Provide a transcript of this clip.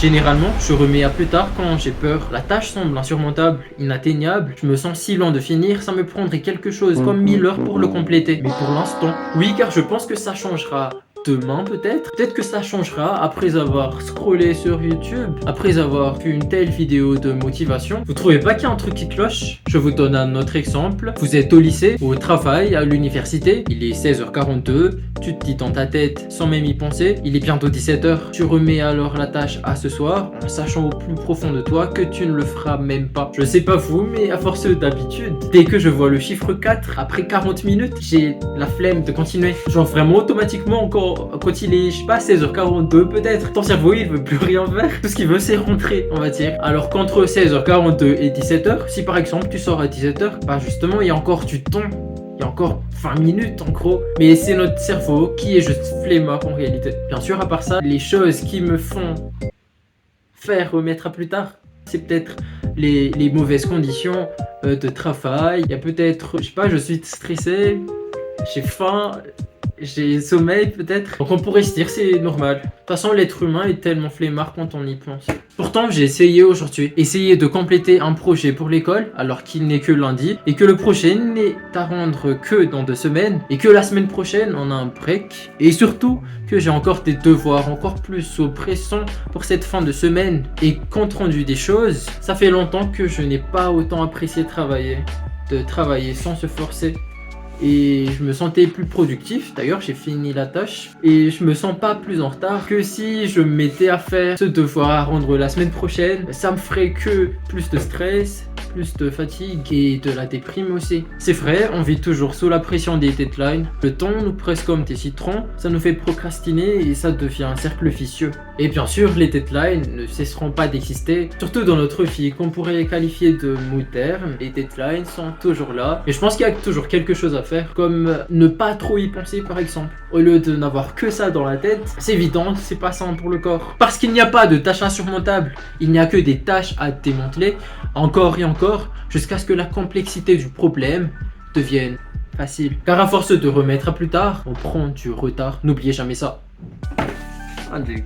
Généralement, je remets à plus tard quand j'ai peur. La tâche semble insurmontable, inatteignable. Je me sens si loin de finir, ça me prendrait quelque chose comme 1000 heures pour le compléter. Mais pour l'instant, oui, car je pense que ça changera. Demain peut-être. Peut-être que ça changera après avoir scrollé sur YouTube, après avoir vu une telle vidéo de motivation. Vous trouvez pas qu'il y a un truc qui cloche? Je vous donne un autre exemple. Vous êtes au lycée, au travail, à l'université. Il est 16h42. Tu te dis dans ta tête, sans même y penser, il est bientôt 17h. Tu remets alors la tâche à ce soir, en sachant au plus profond de toi que tu ne le feras même pas. Je sais pas vous, mais à force d'habitude, dès que je vois le chiffre 4, après 40 minutes, j'ai la flemme de continuer. Genre vraiment automatiquement encore quand il est, je sais pas, 16h42 peut-être, ton cerveau il veut plus rien faire. Tout ce qu'il veut c'est rentrer, on va dire. Alors qu'entre 16h42 et 17h, si par exemple tu sors à 17h, bah justement il y a encore du temps. Il y a encore 20 minutes en gros. Mais c'est notre cerveau qui est juste flemmard en réalité. Bien sûr, à part ça, les choses qui me font faire remettre à plus tard, c'est peut-être les mauvaises conditions de travail. Il y a peut-être, je sais pas, je suis stressé, j'ai faim, j'ai sommeil peut-être. Donc on pourrait se dire c'est normal. De toute façon l'être humain est tellement flemmard quand on y pense. Pourtant j'ai essayé aujourd'hui, de compléter un projet pour l'école alors qu'il n'est que lundi et que le projet n'est à rendre que dans 2 semaines et que la semaine prochaine on a un break et surtout que j'ai encore des devoirs encore plus oppressants pour cette fin de semaine et compte rendu des choses. Ça fait longtemps que je n'ai pas autant apprécié de travailler sans se forcer. Et je me sentais plus productif, d'ailleurs j'ai fini la tâche et je me sens pas plus en retard que si je me mettais à faire ce devoir à rendre la semaine prochaine. Ça me ferait que plus de stress, plus de fatigue et de la déprime aussi. C'est vrai, on vit toujours sous la pression des deadlines. Le temps nous presse comme des citrons, ça nous fait procrastiner et ça devient un cercle vicieux. Et bien sûr, les deadlines ne cesseront pas d'exister, surtout dans notre vie qu'on pourrait qualifier de moderne. Les deadlines sont toujours là et je pense qu'il y a toujours quelque chose à faire, comme ne pas trop y penser par exemple. Au lieu de n'avoir que ça dans la tête, c'est évident, c'est pas sain pour le corps. Parce qu'il n'y a pas de tâches insurmontables, il n'y a que des tâches à démanteler, encore et encore, jusqu'à ce que la complexité du problème devienne facile. Car à force de remettre à plus tard, on prend du retard. N'oubliez jamais ça. Allez.